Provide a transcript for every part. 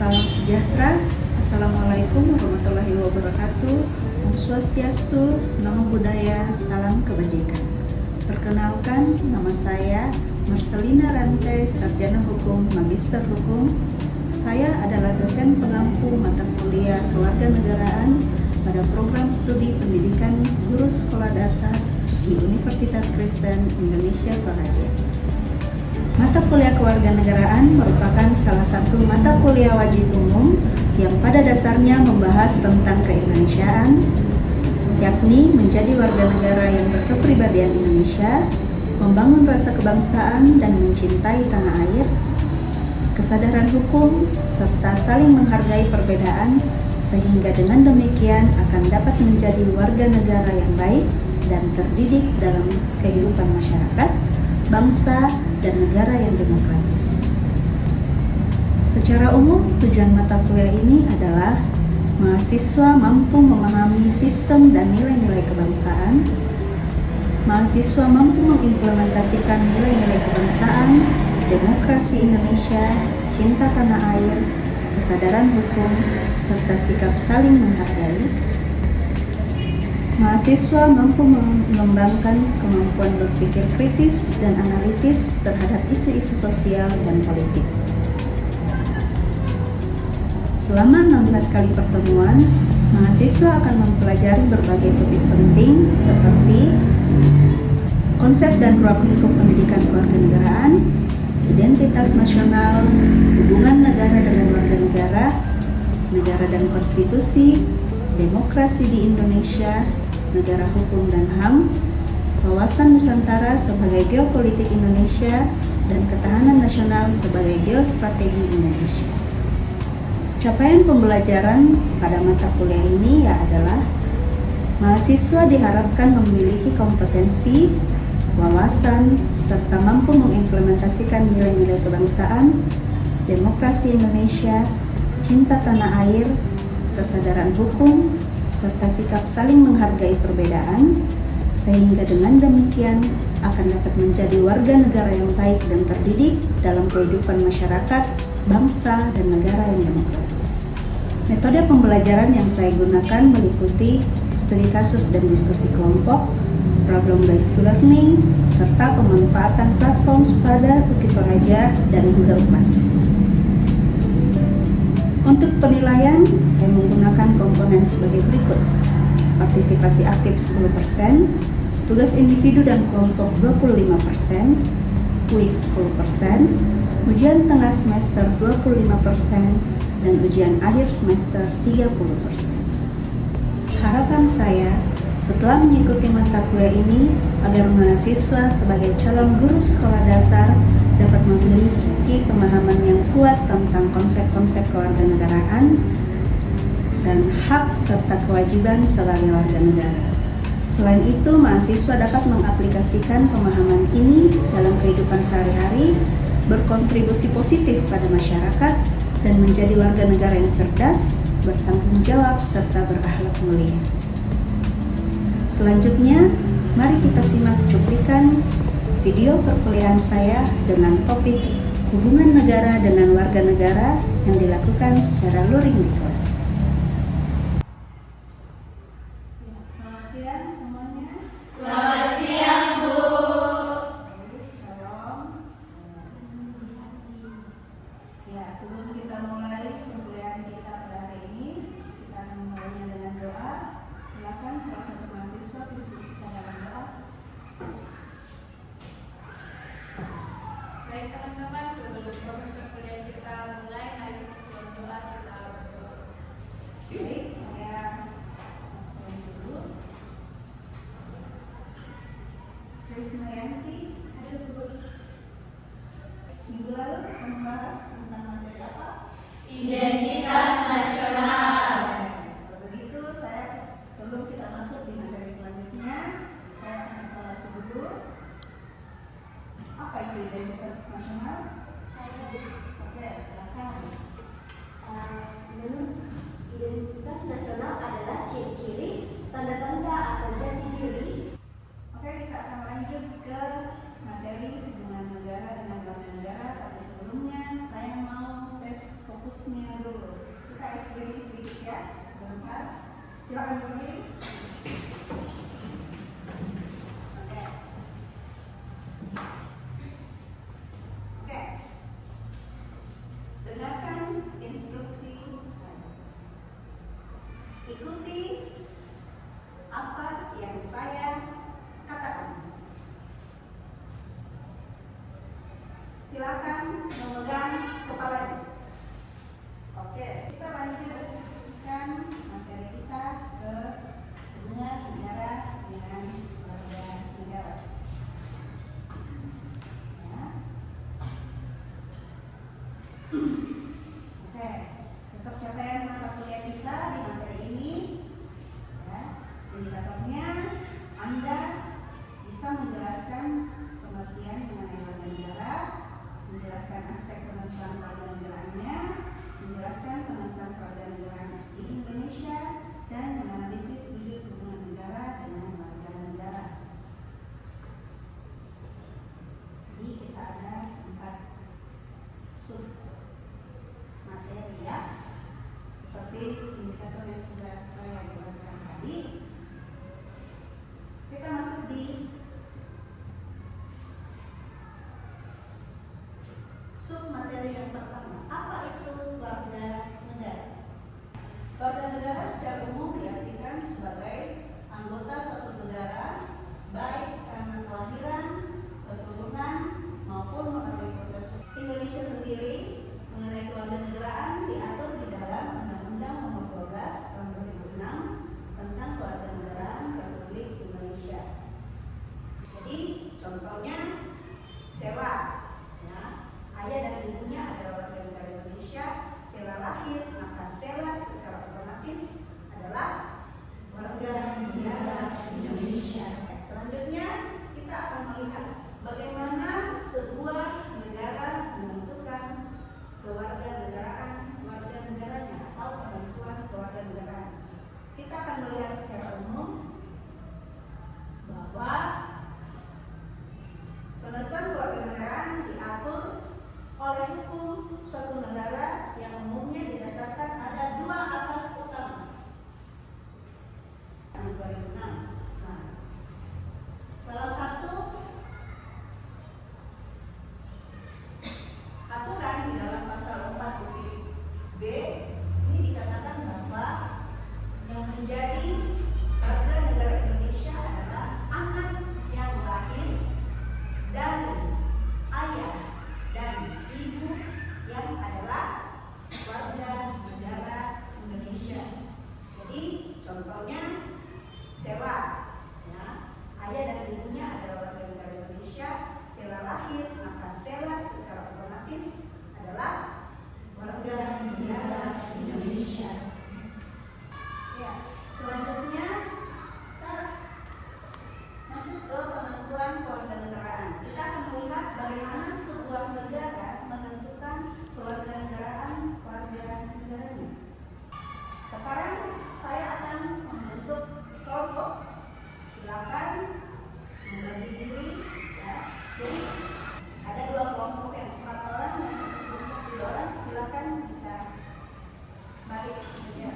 Salam sejahtera. Assalamualaikum warahmatullahi wabarakatuh. Om Swastiastu, Namo Buddhaya, salam kebajikan. Perkenalkan, nama saya Marcelina Rantai, Sarjana Hukum, Magister Hukum. Saya adalah dosen pengampu mata kuliah Kewarganegaraan pada program studi pendidikan guru sekolah dasar di Universitas Kristen Indonesia Toraja. Mata kuliah kewarganegaraan merupakan salah satu mata kuliah wajib umum yang pada dasarnya membahas tentang keindonesiaan, yakni menjadi warga negara yang berkepribadian Indonesia, membangun rasa kebangsaan dan mencintai tanah air, kesadaran hukum, serta saling menghargai perbedaan, sehingga dengan demikian akan dapat menjadi warga negara yang baik dan terdidik dalam kehidupan masyarakat, bangsa, dan negara yang demokratis. Secara umum, tujuan mata kuliah ini adalah mahasiswa mampu memahami sistem dan nilai-nilai kebangsaan, mahasiswa mampu mengimplementasikan nilai-nilai kebangsaan, demokrasi Indonesia, cinta tanah air, kesadaran hukum, serta sikap saling menghargai. Mahasiswa mampu mengembangkan kemampuan berpikir kritis dan analitis terhadap isu-isu sosial dan politik. Selama 16 kali pertemuan, mahasiswa akan mempelajari berbagai topik penting seperti konsep dan ruang lingkup pendidikan kewarganegaraan, identitas nasional, hubungan negara dengan warga negara, negara dan konstitusi, demokrasi di Indonesia, negara hukum dan HAM, wawasan Nusantara sebagai geopolitik Indonesia, dan ketahanan nasional sebagai geostrategi Indonesia. Capaian pembelajaran pada mata kuliah ini adalah mahasiswa diharapkan memiliki kompetensi, wawasan, serta mampu mengimplementasikan nilai-nilai kebangsaan, demokrasi Indonesia, cinta tanah air, kesadaran hukum, serta sikap saling menghargai perbedaan, sehingga dengan demikian akan dapat menjadi warga negara yang baik dan terdidik dalam kehidupan masyarakat, bangsa, dan negara yang demokratis. Metode pembelajaran yang saya gunakan meliputi studi kasus dan diskusi kelompok, problem-based learning, serta pemanfaatan platform pada Bukit Toraja dan Google Classroom. Untuk penilaian, saya menggunakan komponen sebagai berikut: partisipasi aktif 10%, tugas individu dan kelompok 25%, kuis 10%, ujian tengah semester 25%, dan ujian akhir semester 30%. Harapan saya setelah mengikuti mata kuliah ini agar mahasiswa sebagai calon guru sekolah dasar dapat memiliki pemahaman yang kuat tentang konsep-konsep kewarganegaraan dan hak serta kewajiban sebagai warga negara. Selain itu, mahasiswa dapat mengaplikasikan pemahaman ini dalam kehidupan sehari-hari, berkontribusi positif pada masyarakat, dan menjadi warga negara yang cerdas, bertanggung jawab, serta berakhlak mulia. Selanjutnya, mari kita simak cuplikan video perkuliahan saya dengan topik hubungan negara dengan warga negara yang dilakukan secara luring di kelas. Selamat siang semuanya. Selamat siang, Bu. Shalom. Ya, sebelum kita mulai perkuliahan kita pada hari ini, kita akan memulainya dengan doa. Silakan salah satu mahasiswa duduk kita dalam doa. Baik teman-teman, sebelum proses perkuliahan kita mulai, mari kita berdoa, kita berdoa. Baik, saya langsung dulu. Krismayanti, ada dulu. Minggu lalu kita membahas tentang materi apa? Identitas nasional. Kalau begitu, saya sebelum kita masuk di materi selanjutnya, saya akan evaluasi dulu. Apa itu identitas nasional? Oke, silakan. Identitas nasional adalah ciri-ciri, tanda-tanda atau jati diri. Oke, kita akan lanjut ke materi hubungan negara dengan warga negara. Tapi sebelumnya saya mau tes fokusnya dulu. Silakan berdiri. Oke. Oke. Dengarkan instruksi saya. Ikuti apa yang saya katakan. Silakan memegang kepalanya. Oke, kita lanjutkan materi kita ke hubungan negara dengan warga negara. Ya. Oke, untuk capaian mata kuliah kita di materi ini, ya, indikatornya Anda bisa menjelaskan pengertian mengenai warga negara, menjelaskan aspek penentuan warga negaranya, menjelaskan penentuan warga negara di Indonesia, dan menganalisis wujud hubungan negara dengan warga negara. Jadi kita ada 4 sub materi, ya, seperti indikator yang sudah saya jelaskan tadi. Kita masuk di sub materi yang pertama. Apa itu warga negara? Warga negara secara umum diartikan sebagai anggota suatu negara, baik karena kelahiran, keturunan, maupun melalui proses. Indonesia sendiri mengenai kewarganegaraan diatur di dalam Undang-Undang Nomor 12 Tahun 2006 tentang Kewarganegaraan Republik Indonesia. Jadi contohnya Sela, ya, ayah dan ibunya adalah warga negara Indonesia. Sela lahir, maka Sela secara otomatis adalah warga negara Indonesia. Selanjutnya kita akan melihat bagaimana sebuah negara menentukan kewarganegaraan warga negaranya atau penentuan kewarganegaraan. Kita akan melihat secara umum bahwa penentuan kewarganegaraan diatur oleh hukum suatu negara yang umumnya didasarkan ada 2 asas utama. 2006. Nah, salah satu aturan di dalam pasal 4 B ini dikatakan bahwa yang menjadi warga negara Indonesia adalah anak yang lahir dari ayah dan ibu yang adalah warga negara Indonesia. Jadi contohnya Sela, ya, ayah dan ibunya adalah warga negara Indonesia. Sela lahir, maka Sela secara otomatis adalah warga negara Indonesia. Ya, selanjutnya kita masuk ke penentuan kewarganegaraan. Kita akan melihat bagaimana sebuah negara menentukan kewarganegaraan warga negaranya. Sekarang saya akan membentuk kelompok. Silakan membagi diri, ya. Jadi ada 2 kelompok yang 4 orang dan 1 kelompok 3 orang. Silakan bisa balik, ya.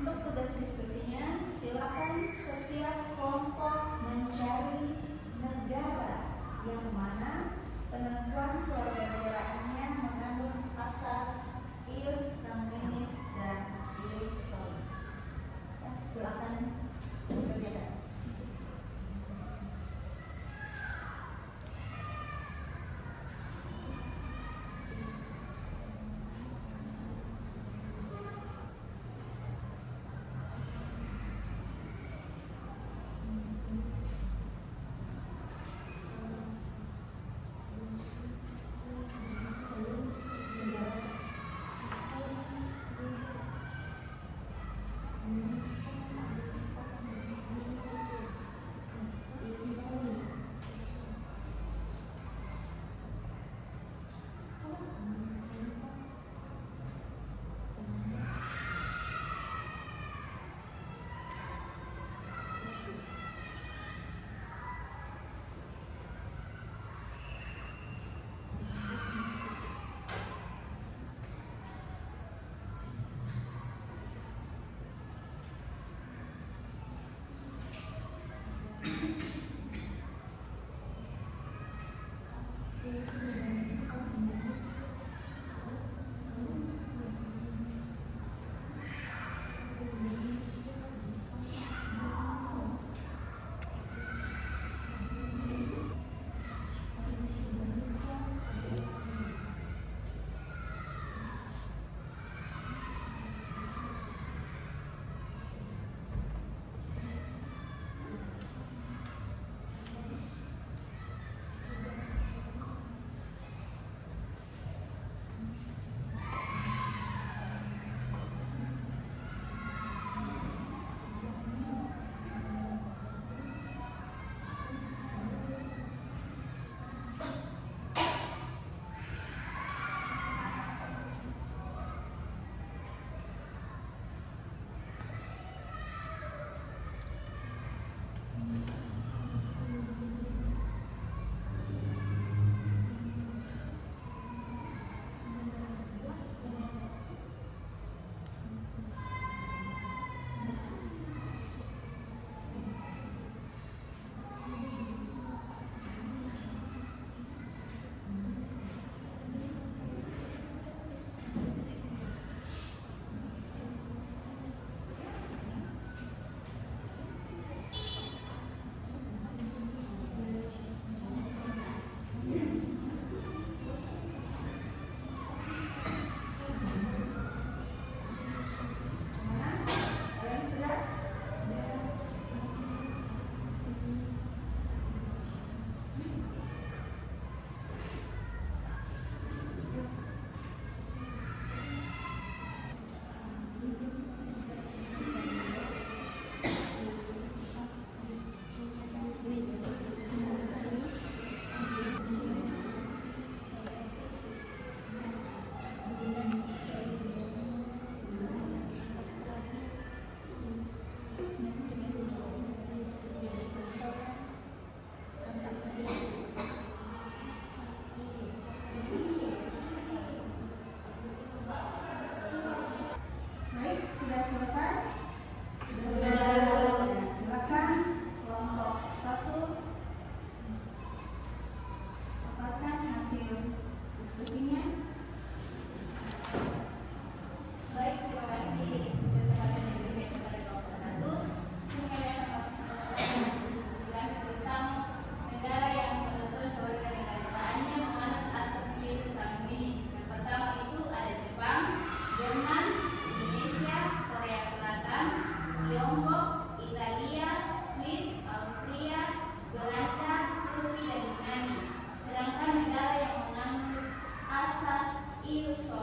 Untuk tugas diskusinya, silakan setiap kelompok mencari negara yang mana penentuan kewarganegaraannya mengandung asas ius sanguinis dan ius soli. Ya, silakan bekerjakan.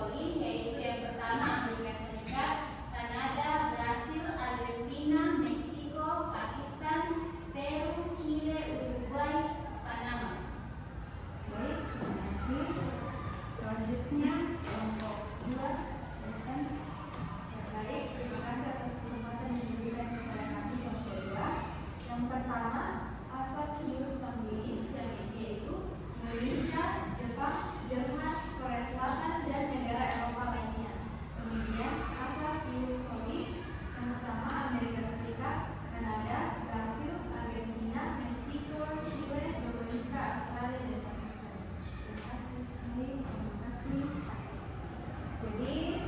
Soli, yaitu yang pertama Amerika Serikat, Kanada, Brasil, Argentina, Meksiko, Pakistan, Peru, Chile, Uruguay, Panama. Baik, terima kasih. Selanjutnya kelompok 2, silakan. Baik, terima kasih atas kesempatan yang diberikan kepada kami kelompok 2. Yang pertama, asas ius sanguinis yang yaitu Indonesia, Jepang, Jerman, Korea Selatan, dan negara Eropa lainnya. Kemudian asas ius soli yang pertama Amerika Serikat, Kanada, Brasil, Argentina, Meksiko, Chile, Dominika, Australia, dan Pakistan. Terima kasih. Baik, terima kasih. Jadi,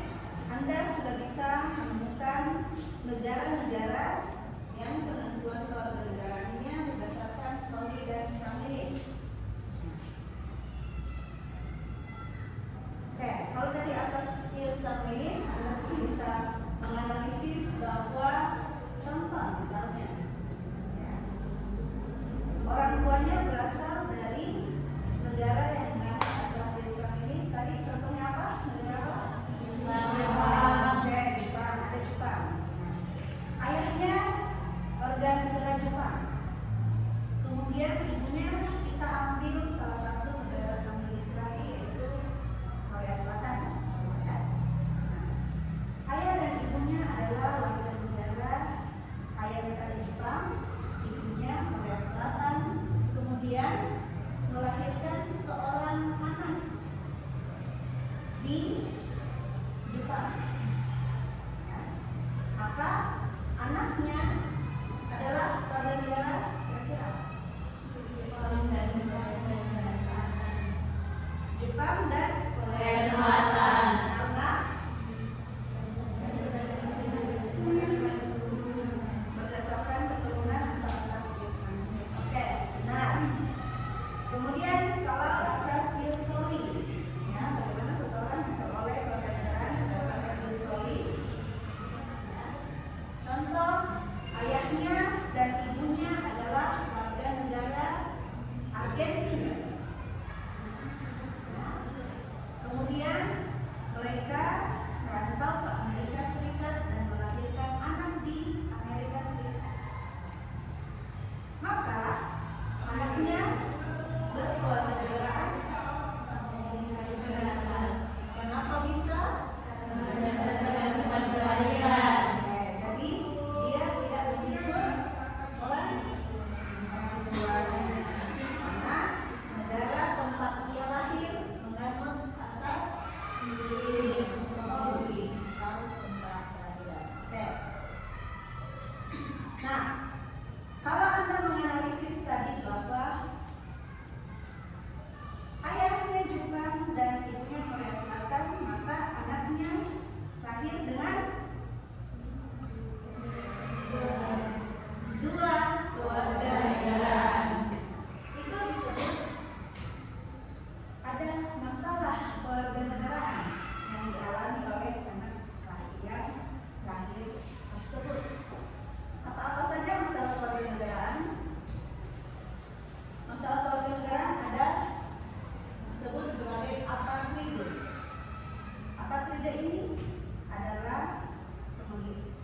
Anda sudah bisa menemukan negara-negara yang penentuan kewarganegaranya berdasarkan soli dan sanguinis. Oke, kalau dari asas ius sanguinis, Anda sudah bisa menganalisis bahwa contoh misalnya, ya, orang tuanya berasal dari negara yang mengandung asas ius sanguinis. Tadi contohnya apa? Negara apa? Jepang. Oke, Jepang, ada Jepang. Ayahnya warga negara Jepang. Kemudian ibunya kita ambil salah satu negara sanguinis lagi, yaitu Korea Selatan. Ya. Nah, ayah dan ibunya adalah warga negara, ayahnya tadi Jepang, ibunya Korea Selatan. Kemudian melahirkan seorang anak di Jepang. Ya. Maka anaknya adalah warga negara kira-kira Jepang dan Korea Selatan. Karena berdasarkan keturunan atau asas ius sanguinis. Oke, benar. Kemudian kalau asas ius soli, ya, bagaimana seseorang memperoleh kewarganegaraan berdasarkan ius soli? Ya. Contoh, ayahnya dan ibunya adalah warga negara Argentina. Ya. Kemudian mereka merantau ke Amerika Serikat dan melahirkan anak di Amerika Serikat. Maka anaknya berkewarganegaraan. Kenapa bisa? Berdasarkan tempat kelahiran. Jadi dia tidak mengikut orang tuanya, karena negara tempat ia lahir mengandung asas ius soli atau tempat kelahiran. Oke. Nah, kalau Anda menganalisis tadi bahwa ayahnya Jepang dan ibunya Korea Selatan, maka anaknya lahir dengan dua kewarganegaraan. Itu disebut ada masalah kewarganegaraan yang dialami oleh anak yang lahir tersebut. Apa-apa saja masalah kewarganegaraan? Masalah kewarganegaraan ada disebut sebagai apatride. Apatride ini adalah kemudian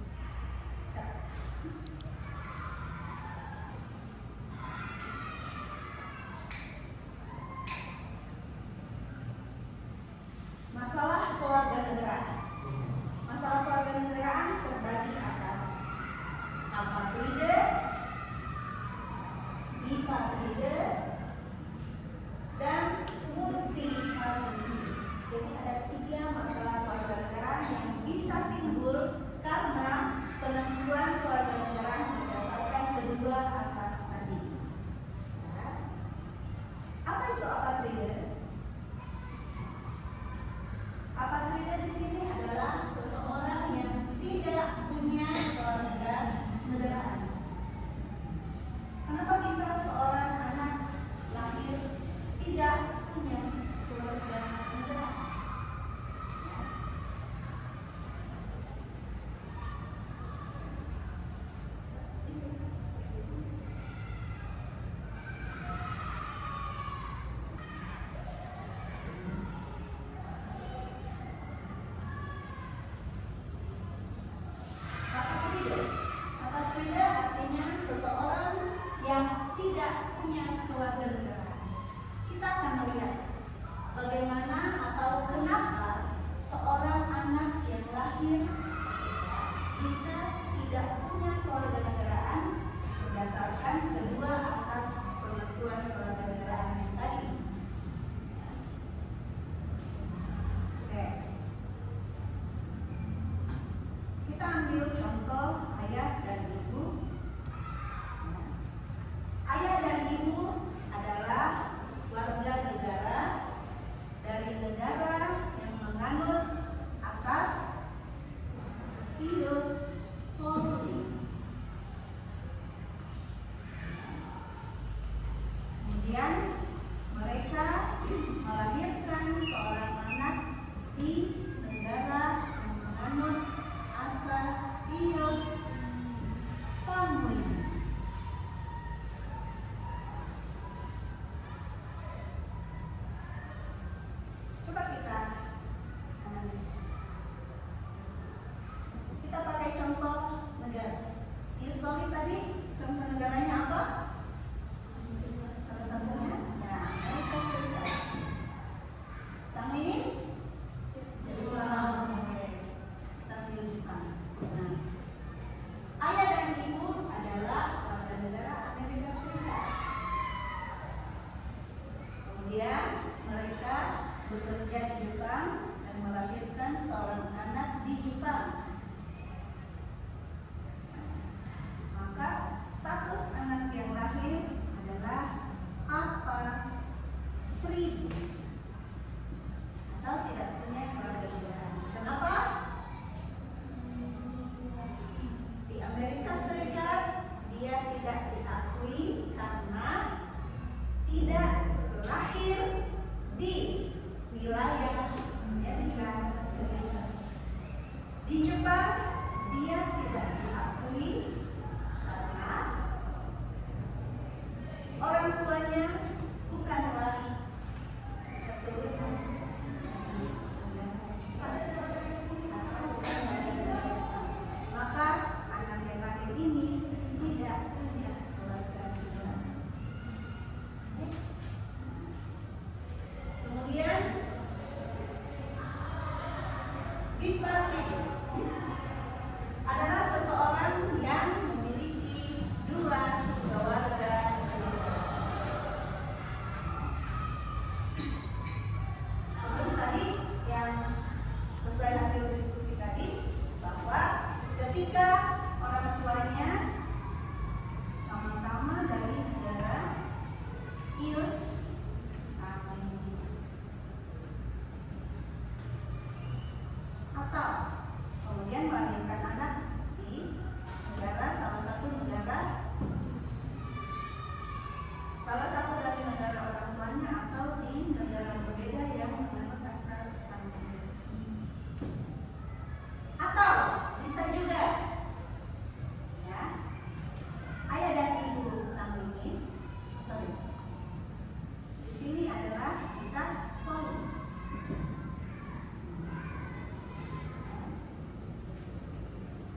masalah kewarganegaraan. Masalah kewarganegaraan terbagi atas apatride, bipatride, dan multipatride. Jadi ada 3 masalah kewarganegaraan Bipatride adalah seseorang yang memiliki dua keluarga negaraan. Sebelum tadi yang sesuai hasil diskusi tadi bahwa ketika orang tuanya sama-sama dari negara Ius Sanguinis atau kemudian melahirkan anak di negara salah satu dari negara orang tuanya atau di negara berbeda yang menganut asas Sanguinis. Atau bisa juga ya ayah dan ibu Sanguinis, di sini adalah bisa soli.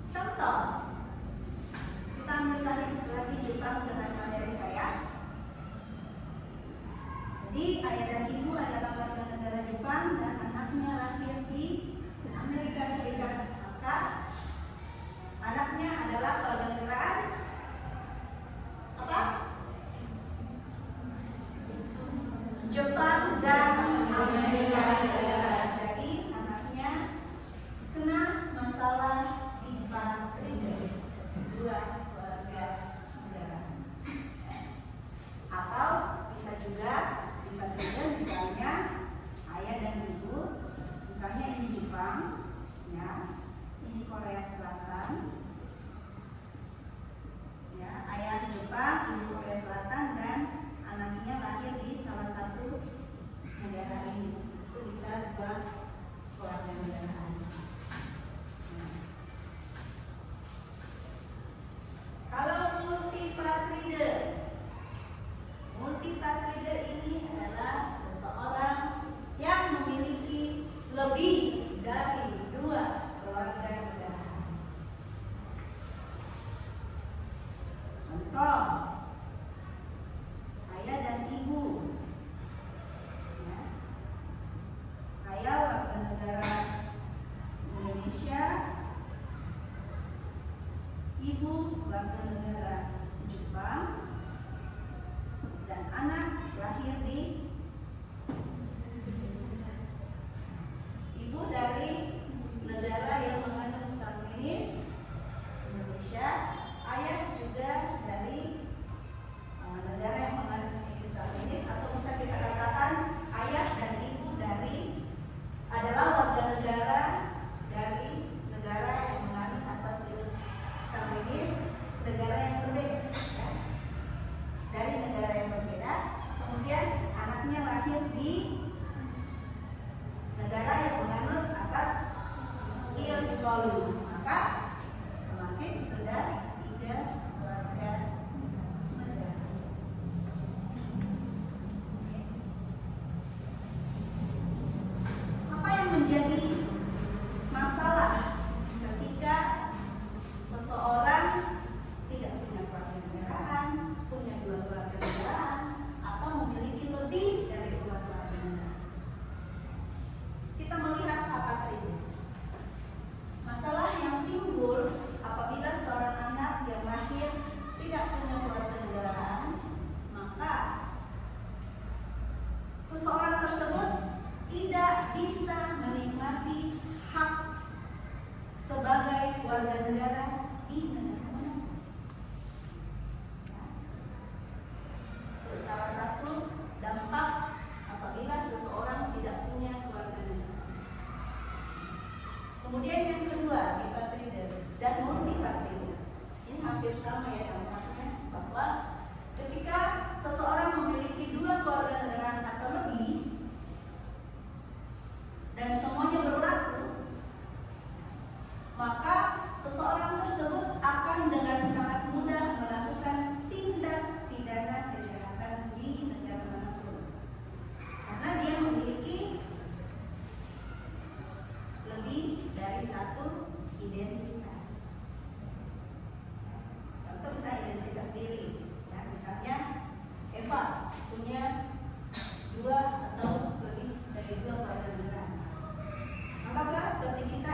Contoh, kita ambil tadi lagi Jepang dengan Amerika ya. Jadi ayah dan ibu adalah warga negara Jepang dan anaknya lahir di Amerika Serikat. Maka anaknya adalah warga negara apa? Jepang dan Amerika Serikat. Jadi anaknya kena masalah bipatride, dua keluarga negara. Atau bisa juga bipatride misalnya ayah dan ibu, misalnya ini Jepang, ya, ini Korea Selatan, ya, ayah Jepang, ibu Korea Selatan dan anaknya lahir di salah satu negara ini. Itu bisa dua keluarga negaraan. Kalau multipatride ini adalah seseorang yang memiliki lebih dari dua keluarga negaraan. Contoh, ayah dan ibu. Ya. Ayah warga negara Indonesia, ibu warga negara Jepang, dan anak lahir di ibu dari negara yang menganut Sanguinis Indonesia, ayah juga dari negara yang menganut Sanguinis, atau bisa kita katakan ayah dan ibu dari adalah warga negara dari negara yang menganut asas Ius Sanguinis, negara yang berbeda ya. Dari negara yang berbeda, kemudian anaknya lahir di negara yang menganut asas Ius Soli, maka otomatis sudah 3 keluarga negara. Apa yang menjadi masalah ketika seseorang tidak punya keluarga negaraan, punya 2 keluarga negaraan, atau memiliki lebih dari 2 keluarga negaraan? Kita melihat apatride. Masalah yang timbul apabila seorang anak yang lahir tidak punya keluarga negaraan, maka seseorang tersebut tidak bisa menikmati hak sebagai warga negara di negara manapun. Itu salah satu dampak apabila seseorang tidak punya keluarga negara. Kemudian yang kedua, bipatride dan multipatride. Ini hampir sama ya dampaknya, bahwa ketika seseorang memiliki 2 keluarga negaraan atau lebih dan semuanya berlaku, maka seseorang tersebut akan dengan sangat mudah melakukan tindak pidana kejahatan di negara manapun, karena dia memiliki lebih dari 1 identitas. Contoh bisa identitas diri, ya, misalnya Eva punya 2 atau lebih dari 2 keluarga negaraan. Anggaplah seperti kita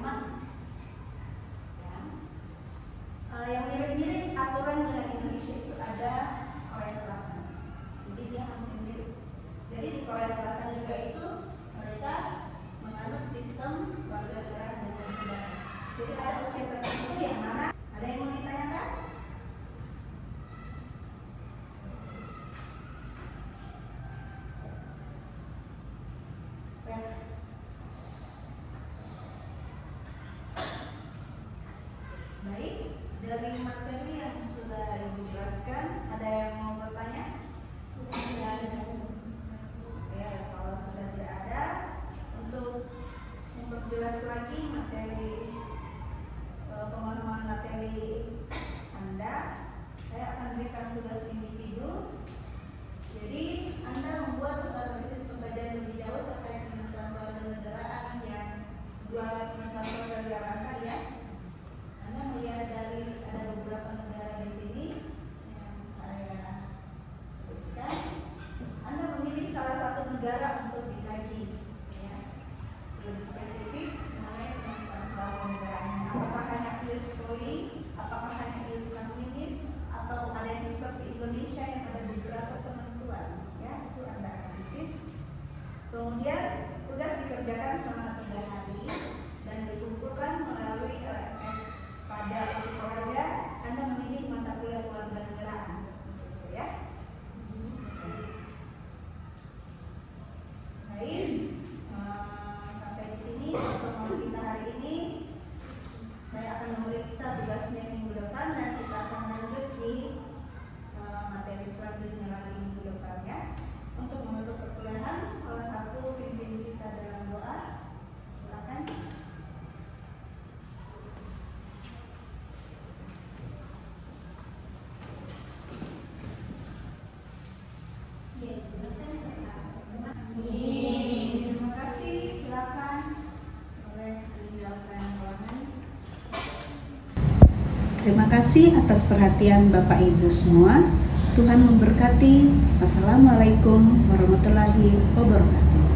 yang mana? Ya. Yang mirip-mirip aturan dengan Indonesia itu ada Korea Selatan. Jadi dia hampir mirip. Jadi di Korea Selatan juga itu mereka menganut sistem warga negara dan bebas. Jadi ada usia tertentu yang mana? Ada yang mau ditanyakan? Baik, dari materi yang sudah Ibu jelaskan, ada yang mau bertanya? Tidak ada. Ya, kalau sudah tidak ada, untuk memperjelas lagi materi pemahaman materi Anda, saya akan berikan tugas individu. Jadi Anda membuat suatu analisis pembelajaran lebih jauh terkait dengan kewarganegaraan yang dua kewarganegaraan tadi ya. Anda melihat dari ada beberapa negara di sini yang saya tuliskan. Anda memilih salah satu negara untuk dikaji, ya. Lebih spesifik mengenai kewarganegaraan. Apakah hanya ius soli, apakah hanya ius sanguinis, atau ada yang seperti Indonesia yang ada beberapa penentuan, ya. Itu Anda analisis. Kemudian tugas dikerjakan selama 3 hari dan dikumpulkan melalui LMS. Pada Uji Toraja, Anda memilih mata kuliah kewarganegaraan, ya. Baik, sampai di sini pertemuan kita hari ini. Saya akan memeriksa tugasnya minggu depan dan kita akan lanjut di materi selanjutnya lagi minggu depannya. Untuk menutup perkuliahan, salah satu pimpin kita dalam doa. Silakan. Terima kasih, silakan boleh dilakukan ruangan. Terima kasih atas perhatian Bapak Ibu semua. Tuhan memberkati. Wassalamualaikum warahmatullahi wabarakatuh.